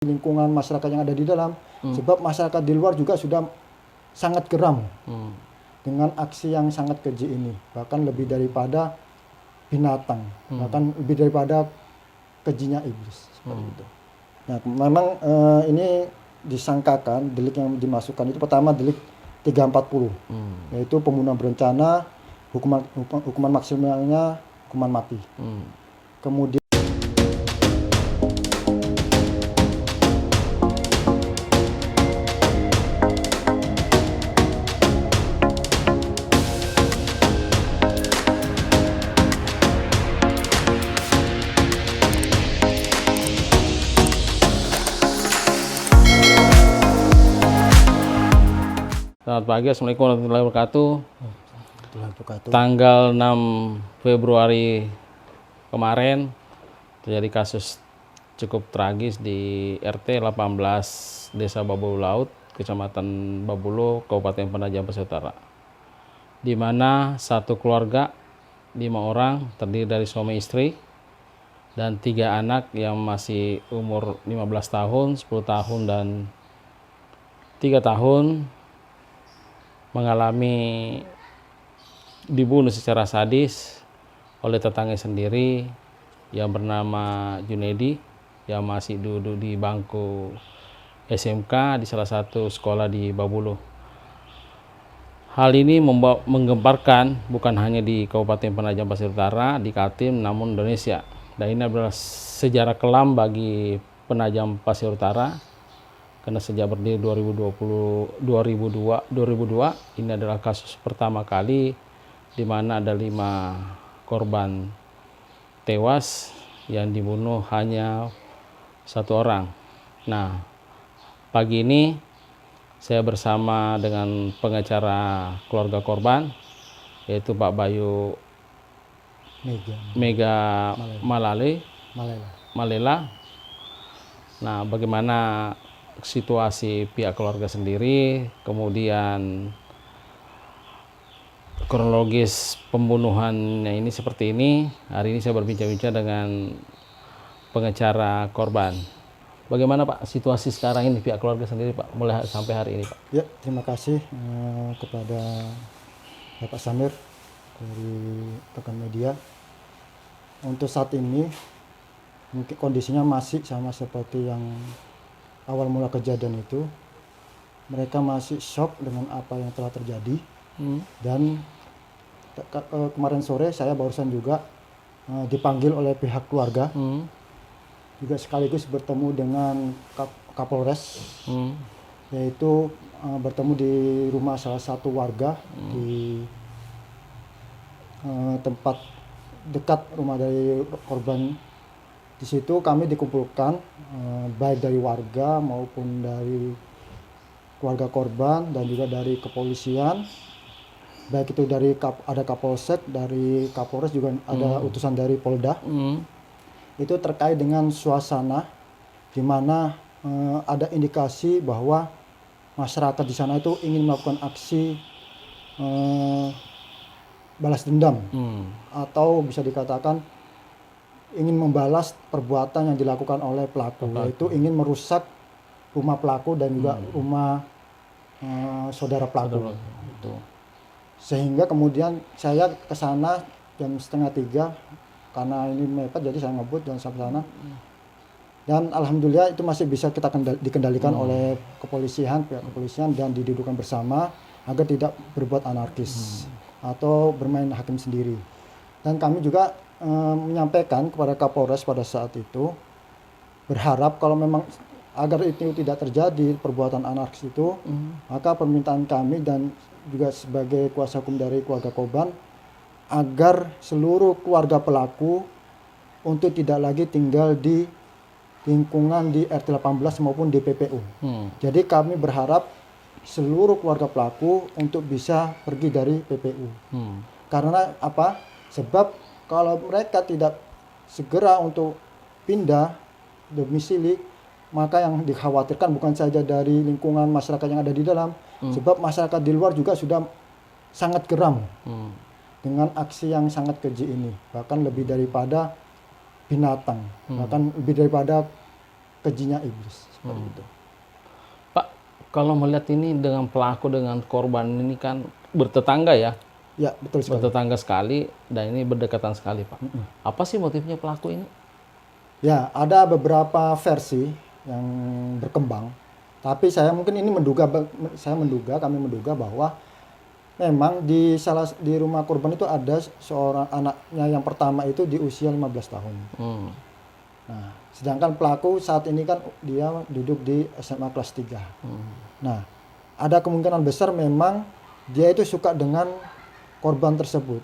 lingkungan masyarakat yang ada di dalam, sebab masyarakat di luar juga sudah sangat geram dengan aksi yang sangat keji ini, bahkan lebih daripada binatang, bahkan lebih daripada kejinya iblis seperti itu. Nah, memang ini disangkakan delik yang dimasukkan itu pertama delik 340, yaitu pembunuhan berencana, hukuman maksimalnya hukuman mati. Kemudian Selamat pagi, Assalamualaikum warahmatullahi wabarakatuh. Tanggal 6 Februari kemarin terjadi kasus cukup tragis di RT 18 Desa Babulu Laut, Kecamatan Babulu, Kabupaten Penajam Pasir Utara, di mana satu keluarga 5 orang terdiri dari suami istri dan 3 anak yang masih umur 15 tahun, 10 tahun, dan 3 tahun mengalami dibunuh secara sadis oleh tetangga sendiri yang bernama Junedi, yang masih duduk di bangku SMK di salah satu sekolah di Babulu. Hal ini menggemparkan bukan hanya di Kabupaten Penajam Pasir Utara, di Kaltim, namun Indonesia. Dan ini adalah sejarah kelam bagi Penajam Pasir Utara, karena sejak berdiri 2002 ini adalah kasus pertama kali di mana ada 5 korban tewas yang dibunuh hanya 1 orang. Nah, pagi ini saya bersama dengan pengacara keluarga korban, yaitu Pak Bayu Mega Malela. Nah, bagaimana situasi pihak keluarga sendiri, kemudian kronologis pembunuhannya ini seperti ini. Hari ini saya berbincang-bincang dengan pengacara korban. Bagaimana Pak situasi sekarang ini pihak keluarga sendiri Pak, mulai sampai hari ini Pak? ya, terima kasih kepada Bapak Samir dari rekan media. Untuk saat ini mungkin kondisinya masih sama seperti yang awal mula kejadian itu. Mereka masih shock dengan apa yang telah terjadi. Dan kemarin sore saya barusan juga dipanggil oleh pihak keluarga, juga sekaligus bertemu dengan Kapolres, yaitu bertemu di rumah salah satu warga di tempat dekat rumah dari korban. Di situ kami dikumpulkan baik dari warga maupun dari keluarga korban dan juga dari kepolisian. Baik itu dari ada Kapolsek, dari Kapolres, juga ada utusan dari Polda. Itu terkait dengan suasana di mana ada indikasi bahwa masyarakat di sana itu ingin melakukan aksi balas dendam, atau bisa dikatakan ingin membalas perbuatan yang dilakukan oleh pelaku, yaitu ingin merusak rumah pelaku dan juga rumah saudara pelaku. Gitu. Sehingga kemudian saya ke sana jam 2:30 karena ini mepet, jadi saya ngebut dan sampai sana. Dan alhamdulillah itu masih bisa kita dikendalikan oleh kepolisian, pihak kepolisian, dan didudukkan bersama agar tidak berbuat anarkis atau bermain hakim sendiri. Dan kami juga menyampaikan kepada Kapolres pada saat itu, berharap kalau memang agar itu tidak terjadi perbuatan anarkis itu, maka permintaan kami dan juga sebagai kuasa hukum dari keluarga korban, agar seluruh keluarga pelaku untuk tidak lagi tinggal di lingkungan di RT 18 maupun di PPU. Jadi kami berharap seluruh keluarga pelaku untuk bisa pergi dari PPU. Karena apa? Sebab kalau mereka tidak segera untuk pindah domisili, maka yang dikhawatirkan bukan saja dari lingkungan masyarakat yang ada di dalam, sebab masyarakat di luar juga sudah sangat geram dengan aksi yang sangat keji ini, bahkan lebih daripada binatang, bahkan lebih daripada kejinya iblis seperti itu. Pak, kalau melihat ini dengan pelaku dengan korban ini kan bertetangga ya, Ya, betul sekali. bertetangga sekali dan ini berdekatan sekali, Pak. Apa sih motifnya pelaku ini? Ya, ada beberapa versi yang berkembang. Tapi saya mungkin ini kami menduga bahwa memang di rumah korban itu ada seorang anaknya yang pertama itu di usia 15 tahun. Nah, sedangkan pelaku saat ini kan dia duduk di SMA kelas 3. Nah, ada kemungkinan besar memang dia itu suka dengan korban tersebut.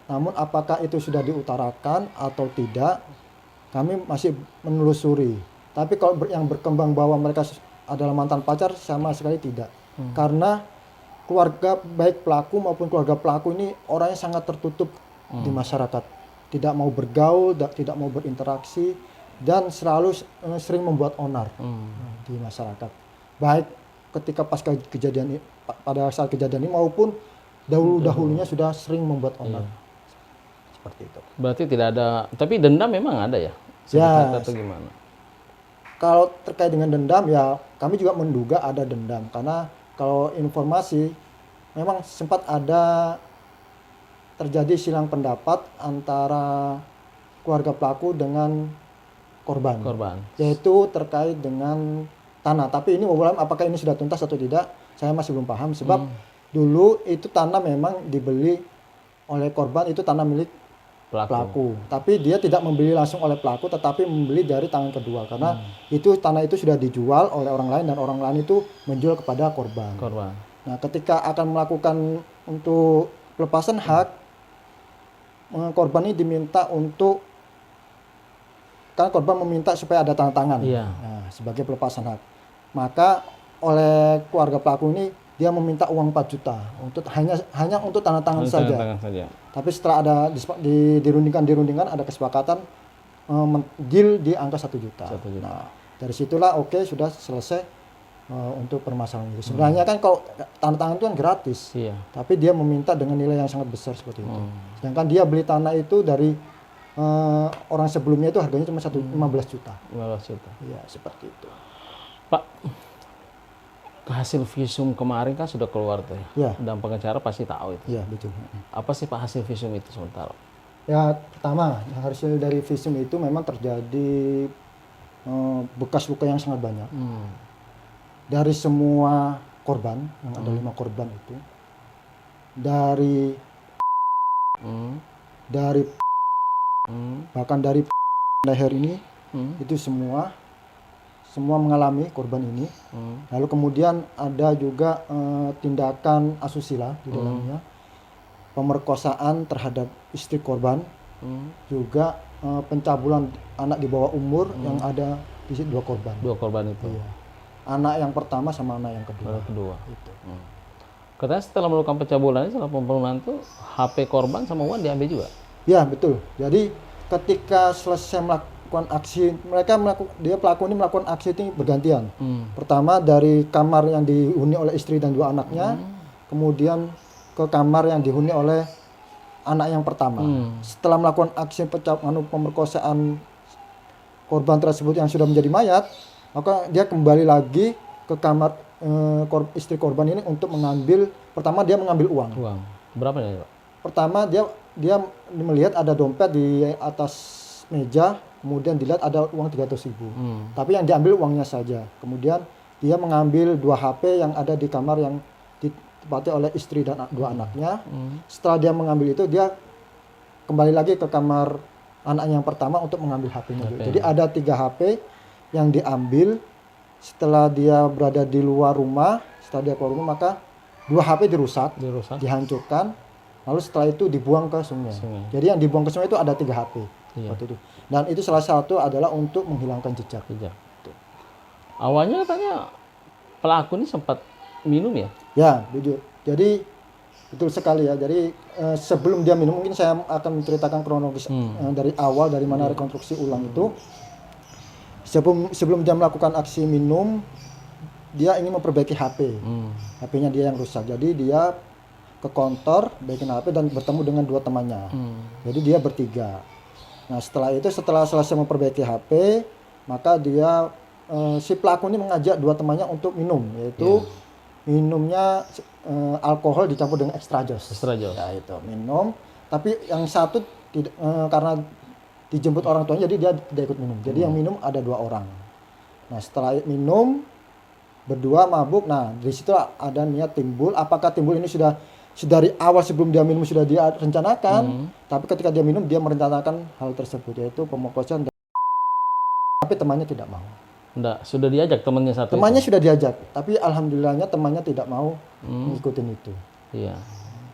Namun apakah itu sudah diutarakan atau tidak, kami masih menelusuri. Tapi kalau yang berkembang bahwa mereka adalah mantan pacar, sama sekali tidak. Karena keluarga baik pelaku maupun keluarga pelaku ini orangnya sangat tertutup di masyarakat. Tidak mau bergaul, tidak mau berinteraksi, dan selalu sering membuat onar di masyarakat. Baik ketika pada saat kejadian ini maupun dahulunya sudah sering membuat onar. Seperti itu. Berarti tidak ada, tapi dendam memang ada ya? Ya, atau gimana? kalau terkait dengan dendam ya kami juga menduga ada dendam, karena kalau informasi memang sempat ada terjadi silang pendapat antara keluarga pelaku dengan korban. Yaitu terkait dengan tanah. Tapi ini apakah ini sudah tuntas atau tidak, saya masih belum paham, sebab dulu itu tanah memang dibeli oleh korban, itu tanah milik pelaku. Tapi dia tidak membeli langsung oleh pelaku, tetapi membeli dari tangan kedua, karena itu tanah itu sudah dijual oleh orang lain dan orang lain itu menjual kepada korban. Nah, ketika akan melakukan untuk pelepasan hak, korban ini diminta untuk, kan korban meminta supaya ada tanda tangan sebagai pelepasan hak. Maka oleh keluarga pelaku ini dia meminta uang 4 juta untuk hanya untuk tanda tangan saja. Tapi setelah ada dirundingkan ada kesepakatan deal di angka 1 juta. Nah, dari situlah sudah selesai untuk permasalahan itu. Sebenarnya kan kalau tanda tangan itu kan gratis. Tapi dia meminta dengan nilai yang sangat besar seperti itu. Sedangkan dia beli tanah itu dari orang sebelumnya itu harganya cuma 15 juta. 15 juta. Iya, seperti itu. Pak, hasil visum kemarin kan sudah keluar tuh ya. Dan pengacara pasti tahu itu. Iya, betul. Apa sih Pak hasil visum itu sementara? Ya, pertama hasil dari visum itu memang terjadi bekas luka yang sangat banyak. Dari semua korban, yang ada 5 korban itu, dari bahkan dari leher ini, itu semua mengalami korban ini. Lalu kemudian ada juga tindakan asusila di dalamnya, pemerkosaan terhadap istri korban, juga pencabulan anak di bawah umur yang ada di situ 2 korban. 2 korban itu. Iya. Anak yang pertama sama anak yang kedua. Itu. Katanya setelah melakukan pencabulan, setelah pembunuhan itu HP korban sama uang diambil juga. Ya, betul. Jadi ketika selesai melakukan aksi, pelaku ini melakukan aksi itu bergantian. Pertama dari kamar yang dihuni oleh istri dan 2 anaknya, kemudian ke kamar yang dihuni oleh anak yang pertama. Setelah melakukan aksi pemerkosaan korban tersebut yang sudah menjadi mayat, maka dia kembali lagi ke kamar istri korban ini untuk mengambil, pertama dia mengambil uang. Berapa ya, Pak? Pertama dia melihat ada dompet di atas meja, kemudian dilihat ada uang 300.000. Tapi yang diambil uangnya saja. Kemudian dia mengambil 2 HP yang ada di kamar yang ditempati oleh istri dan 2 anaknya. Setelah dia mengambil itu, dia kembali lagi ke kamar anak yang pertama untuk mengambil HP-nya. Jadi ada 3 HP yang diambil. Setelah dia berada di luar rumah, setelah dia keluar rumah, maka 2 HP dirusak, dihancurkan. Lalu setelah itu dibuang ke sungai. Jadi yang dibuang ke sungai itu ada 3 HP. Seperti itu. Dan itu salah satu adalah untuk menghilangkan jejak. Awalnya katanya pelaku ini sempat minum ya? Ya, jujur. Jadi betul sekali ya. Jadi sebelum dia minum, mungkin saya akan menceritakan kronologis dari awal, dari mana rekonstruksi ulang itu. Sebelum dia melakukan aksi minum, dia ingin memperbaiki HP. HP-nya dia yang rusak. Jadi dia ke kantor, baikin HP dan bertemu dengan 2 temannya. Jadi dia bertiga. Nah, setelah selesai memperbaiki HP, maka dia si pelaku ini mengajak dua temannya untuk minum, yaitu minumnya alkohol dicampur dengan extra jos. Extra jos. Ya itu minum, tapi yang satu tidak karena dijemput orang tuanya jadi dia tidak ikut minum. Jadi yang minum ada 2 orang. Nah setelah minum berdua mabuk, nah di situ ada niat timbul. Apakah timbul ini sudah dari awal sebelum dia minum sudah dia rencanakan, tapi ketika dia minum dia merencanakan hal tersebut, yaitu pemerkosaan. Tapi temannya tidak mau. Enggak, sudah diajak temannya satu. Temannya sudah diajak, tapi alhamdulillahnya temannya tidak mau ngikutin itu. Iya.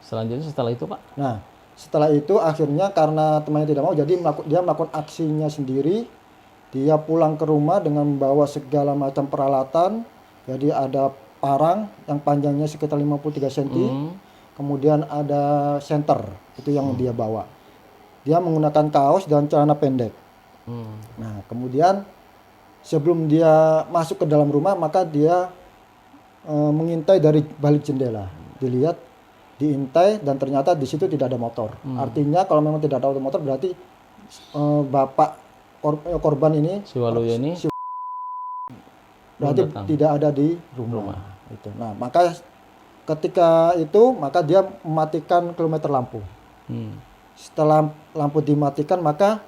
Selanjutnya setelah itu, Pak? Nah, setelah itu akhirnya karena temannya tidak mau, jadi dia melakukan aksinya sendiri. Dia pulang ke rumah dengan membawa segala macam peralatan. Jadi ada parang yang panjangnya sekitar 53 cm. Kemudian ada senter, itu yang dia bawa. Dia menggunakan kaos dan celana pendek. Nah, kemudian sebelum dia masuk ke dalam rumah, maka dia mengintai dari balik jendela. Dilihat, diintai, dan ternyata di situ tidak ada motor. Artinya kalau memang tidak ada motor, berarti bapak korban ini, si Waluyo ini, berarti tidak ada di rumah. Itu. Nah, maka ketika itu, maka dia mematikan kilometer lampu. Setelah lampu dimatikan, maka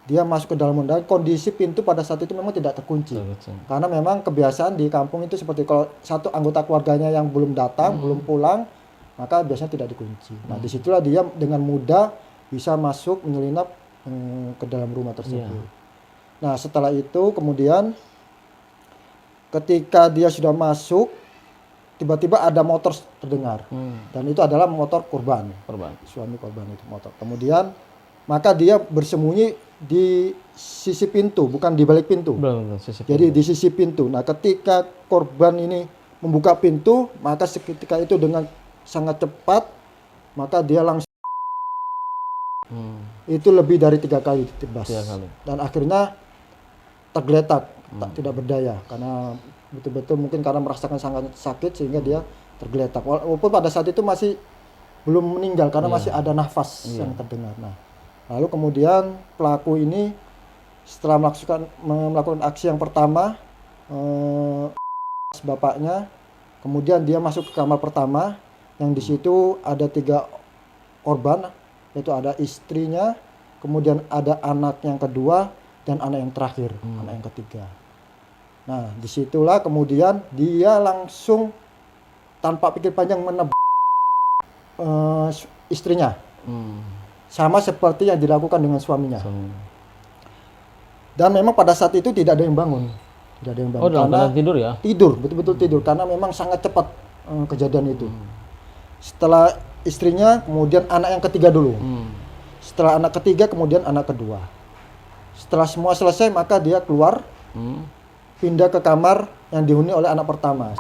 dia masuk ke dalam rumah. Kondisi pintu pada saat itu memang tidak terkunci. Karena memang kebiasaan di kampung itu seperti kalau satu anggota keluarganya yang belum datang, belum pulang, maka biasanya tidak dikunci. Nah, disitulah dia dengan mudah bisa masuk menyelinap ke dalam rumah tersebut. Nah, setelah itu kemudian ketika dia sudah masuk, tiba-tiba ada motor terdengar. Dan itu adalah motor korban. Suami korban itu motor. Kemudian maka dia bersembunyi di sisi pintu, bukan di balik pintu. Jadi di sisi pintu. Nah, ketika korban ini membuka pintu, maka seketika itu dengan sangat cepat, maka dia langsung itu lebih dari 3 kali ditebas. Dan akhirnya tergeletak, tidak berdaya karena betul-betul mungkin karena merasakan sangat sakit sehingga dia tergeletak. Walaupun pada saat itu masih belum meninggal karena masih ada nafas yang terdengar. Nah, lalu kemudian pelaku ini setelah melakukan aksi yang pertama, bapaknya, kemudian dia masuk ke kamar pertama yang di situ ada 3 korban, yaitu ada istrinya, kemudian ada anak yang kedua dan anak yang terakhir, anak yang ketiga. Nah, disitulah kemudian dia langsung tanpa pikir panjang menebak istrinya. Sama seperti yang dilakukan dengan suaminya. Dan memang pada saat itu tidak ada yang bangun. Tidak ada yang bangun. Dalam keadaan tidur ya? Tidur, betul-betul tidur. Karena memang sangat cepat kejadian itu. Setelah istrinya, kemudian anak yang ketiga dulu. Setelah anak ketiga, kemudian anak kedua. Setelah semua selesai, maka dia keluar, pindah ke kamar yang dihuni oleh anak pertama.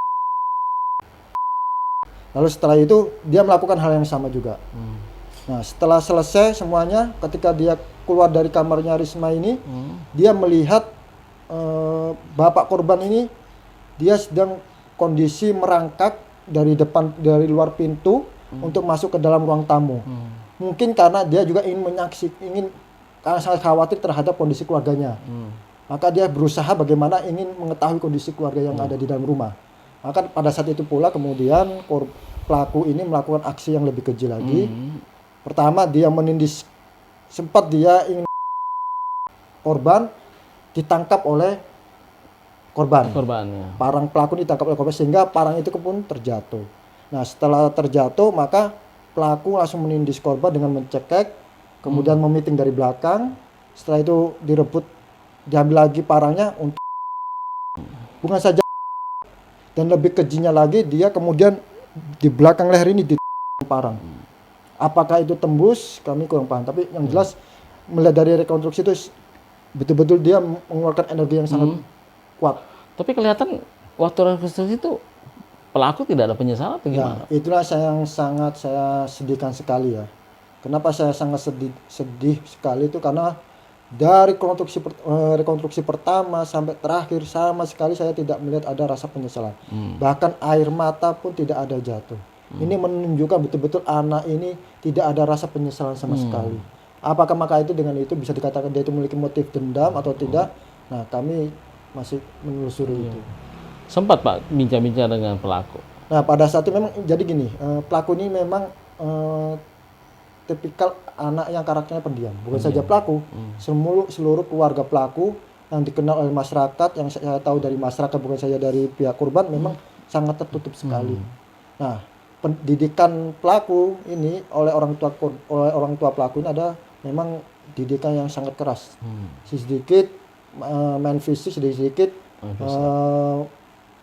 Lalu setelah itu, dia melakukan hal yang sama juga. Nah, setelah selesai semuanya, ketika dia keluar dari kamarnya Risma ini, dia melihat bapak korban ini, dia sedang kondisi merangkak dari luar pintu untuk masuk ke dalam ruang tamu. Mungkin karena dia juga karena sangat khawatir terhadap kondisi keluarganya. Maka dia berusaha bagaimana ingin mengetahui kondisi keluarga yang ada di dalam rumah. Maka pada saat itu pula kemudian pelaku ini melakukan aksi yang lebih keji lagi. Pertama, dia menindis, sempat dia ingin korban, ditangkap oleh korban. Parang pelaku ditangkap oleh korban sehingga parang itu pun terjatuh. Nah, setelah terjatuh maka pelaku langsung menindis korban dengan mencekek, kemudian memiting dari belakang. Setelah itu diambil lagi parangnya untuk bukan saja, dan lebih kejinya lagi dia kemudian di belakang leher ini parang. Apakah itu tembus? Kami kurang paham. Tapi yang jelas melihat dari rekonstruksi itu betul-betul dia mengeluarkan energi yang sangat kuat. Tapi kelihatan waktu rekonstruksi itu pelaku tidak ada penyesalan atau gimana? Ya, itulah yang sangat saya sedihkan sekali ya. Kenapa saya sangat sedih sekali itu karena dari rekonstruksi pertama sampai terakhir sama sekali saya tidak melihat ada rasa penyesalan. Bahkan air mata pun tidak ada jatuh. Ini menunjukkan betul-betul anak ini tidak ada rasa penyesalan sama sekali. Apakah maka itu dengan itu bisa dikatakan dia itu memiliki motif dendam atau tidak? Nah, kami masih menelusuri itu. Sempat Pak bincang-bincang dengan pelaku. Nah pada saat itu memang jadi gini, pelaku ini memang tipikal anak yang karakternya pendiam. Bukan saja pelaku, seluruh keluarga pelaku yang dikenal oleh masyarakat, yang saya tahu dari masyarakat bukan saja dari pihak korban, memang sangat tertutup sekali. Nah, pendidikan pelaku ini oleh orang tua pelaku ini ada memang didikan yang sangat keras. Sedikit main fisik, sedikit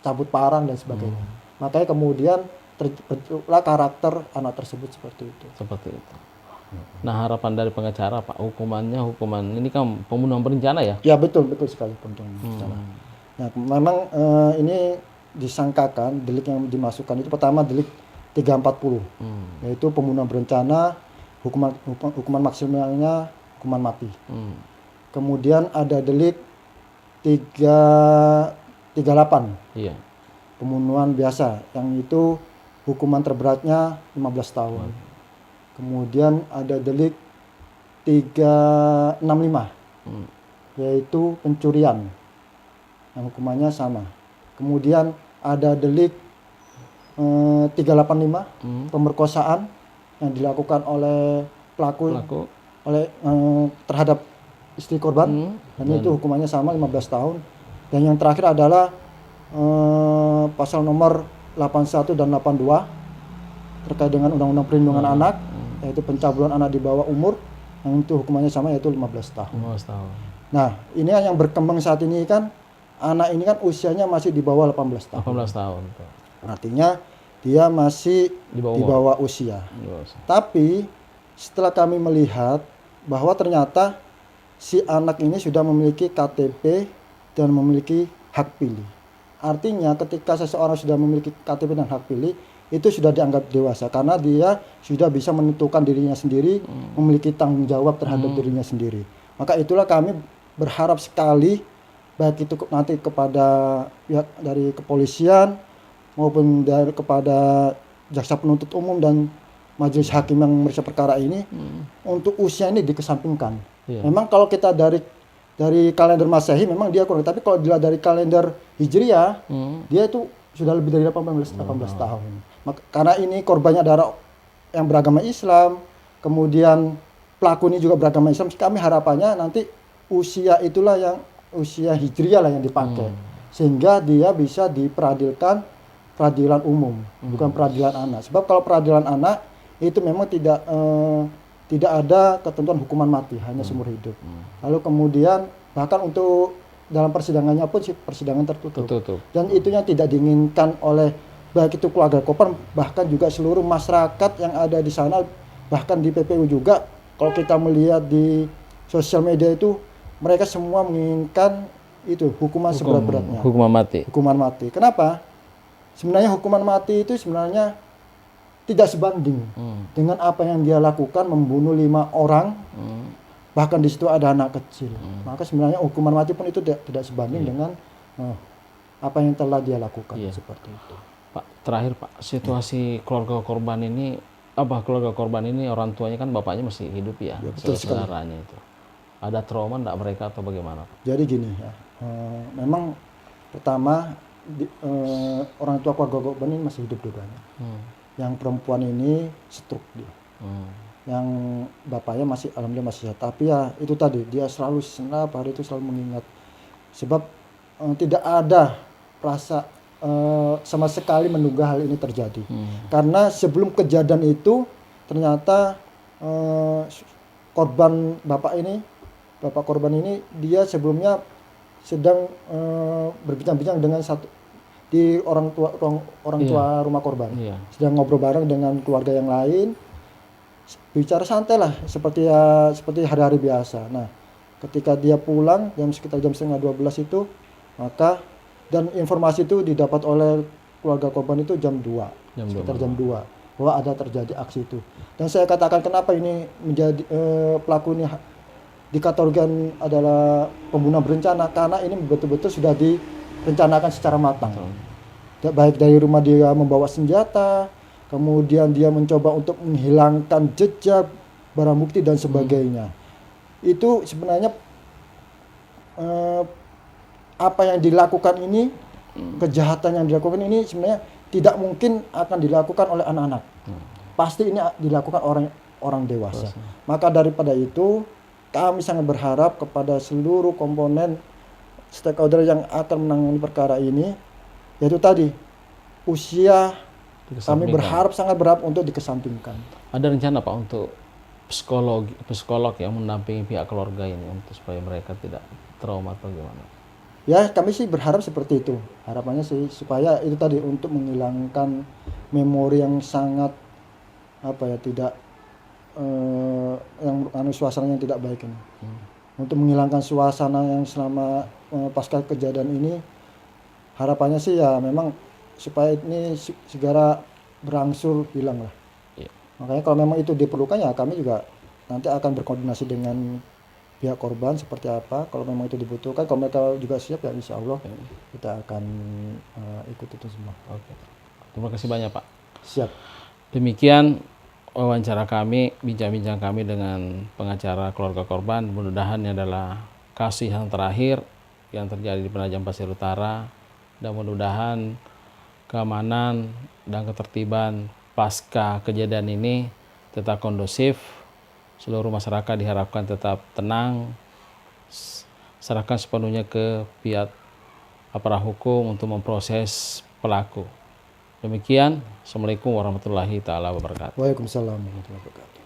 cabut parang dan sebagainya. Makanya kemudian terbentuklah karakter anak tersebut seperti itu. Seperti itu. Nah, harapan dari pengacara Pak, hukuman ini kan pembunuhan berencana ya? Ya betul sekali pembunuhan berencana. Nah, memang ini disangkakan delik yang dimasukkan itu pertama delik 340, yaitu pembunuhan berencana, hukuman maksimalnya hukuman mati. Kemudian ada delik 338, Iya. pembunuhan biasa, yang itu hukuman terberatnya 15 tahun. Kemudian ada delik 365, yaitu pencurian, yang hukumannya sama. Kemudian ada delik 385, pemerkosaan yang dilakukan oleh pelaku. Terhadap istri korban, dan itu hukumannya sama 15 tahun. Dan yang terakhir adalah pasal nomor 81 dan 82 terkait dengan Undang-Undang Perlindungan Anak, yaitu pencabulan anak di bawah umur, yang itu hukumannya sama, yaitu 15 tahun. 15 tahun. Nah, ini yang berkembang saat ini kan, anak ini kan usianya masih di bawah 18 tahun. 18 tahun. Artinya dia masih di bawah usia. Tapi setelah kami melihat bahwa ternyata si anak ini sudah memiliki KTP dan memiliki hak pilih. Artinya ketika seseorang sudah memiliki KTP dan hak pilih, itu sudah dianggap dewasa karena dia sudah bisa menentukan dirinya sendiri, memiliki tanggung jawab terhadap dirinya sendiri. Maka itulah kami berharap sekali, baik itu nanti kepada pihak dari kepolisian maupun kepada jaksa penuntut umum dan majelis hakim yang memeriksa perkara ini, untuk usia ini dikesampingkan. Memang kalau kita dari kalender Masehi memang dia kurang, tapi kalau dilihat dari kalender Hijriah, dia itu sudah lebih dari 18 tahun. Karena ini korbannya adalah yang beragama Islam, kemudian pelaku ini juga beragama Islam, kami harapannya nanti usia itulah yang usia Hijriah lah yang dipakai, sehingga dia bisa diperadilkan peradilan umum, bukan peradilan anak. Sebab kalau peradilan anak itu memang tidak ada ketentuan hukuman mati, hanya seumur hidup. Lalu kemudian bahkan untuk dalam persidangannya pun persidangan tertutup. Dan itunya tidak diinginkan oleh baik itu keluarga korban, bahkan juga seluruh masyarakat yang ada di sana, bahkan di PPU juga. Kalau kita melihat di sosial media itu, mereka semua menginginkan itu hukuman seberat-beratnya. Hukuman mati. Kenapa? Sebenarnya hukuman mati itu sebenarnya tidak sebanding dengan apa yang dia lakukan, membunuh 5 orang, bahkan di situ ada anak kecil. Maka sebenarnya hukuman mati pun itu tidak sebanding dengan apa yang telah dia lakukan, seperti itu. Pak, terakhir Pak, situasi keluarga korban ini orang tuanya kan bapaknya masih hidup ya, saudaranya itu. Ada trauma enggak mereka atau bagaimana Pak? Jadi gini ya, memang pertama orang tua keluarga korban ini masih hidup dua-duanya. Yang perempuan ini stroke dia. Yang bapaknya masih alhamdulillah masih sehat. Tapi ya itu tadi, dia selalu setiap hari itu selalu mengingat. Sebab tidak ada rasa sama sekali menduga hal ini terjadi. Karena sebelum kejadian itu ternyata bapak korban ini dia sebelumnya sedang berbincang-bincang dengan di orang tua rumah korban. Sedang ngobrol bareng dengan keluarga yang lain, bicara santai lah seperti hari-hari biasa. Nah, ketika dia pulang sekitar jam 11:30 itu, maka dan informasi itu didapat oleh keluarga korban itu sekitar jam 2 bahwa ada terjadi aksi itu. Dan saya katakan kenapa ini menjadi pelaku ini dikategorikan adalah pembunuhan berencana, karena ini betul-betul sudah direncanakan secara matang. Baik dari rumah dia membawa senjata, kemudian dia mencoba untuk menghilangkan jejak, barang bukti dan sebagainya. Itu sebenarnya apa yang dilakukan ini, kejahatan yang dilakukan ini sebenarnya tidak mungkin akan dilakukan oleh anak-anak. Pasti ini dilakukan orang dewasa. Maka daripada itu, kami sangat berharap kepada seluruh komponen stakeholder yang akan menangani perkara ini, yaitu tadi, usia kami sangat berharap untuk dikesampingkan. Ada rencana Pak untuk psikolog yang mendampingi pihak keluarga ini untuk supaya mereka tidak trauma atau gimana? Ya, kami sih berharap seperti itu. Harapannya sih supaya itu tadi untuk menghilangkan memori yang sangat tidak suasana yang tidak baik ini. Untuk menghilangkan suasana yang selama pasca kejadian ini, harapannya sih ya memang supaya ini segera berangsur hilang lah. Makanya kalau memang itu diperlukan ya kami juga nanti akan berkoordinasi dengan pihak korban seperti apa. Kalau memang itu dibutuhkan, kalau mereka juga siap ya insya Allah kita akan ikut itu semua. Oke. Terima kasih banyak Pak. Siap. Demikian wawancara kami, bincang-bincang kami dengan pengacara keluarga korban. Mudah-mudahan ini adalah kasus yang terakhir yang terjadi di Penajam Pasir Utara, dan mudah-mudahan keamanan dan ketertiban pasca kejadian ini tetap kondusif. Seluruh masyarakat diharapkan tetap tenang, serahkan sepenuhnya ke pihak aparat hukum untuk memproses pelaku. Demikian, Assalamualaikum warahmatullahi taala wabarakatuh. Waalaikumsalam warahmatullahi wabarakatuh.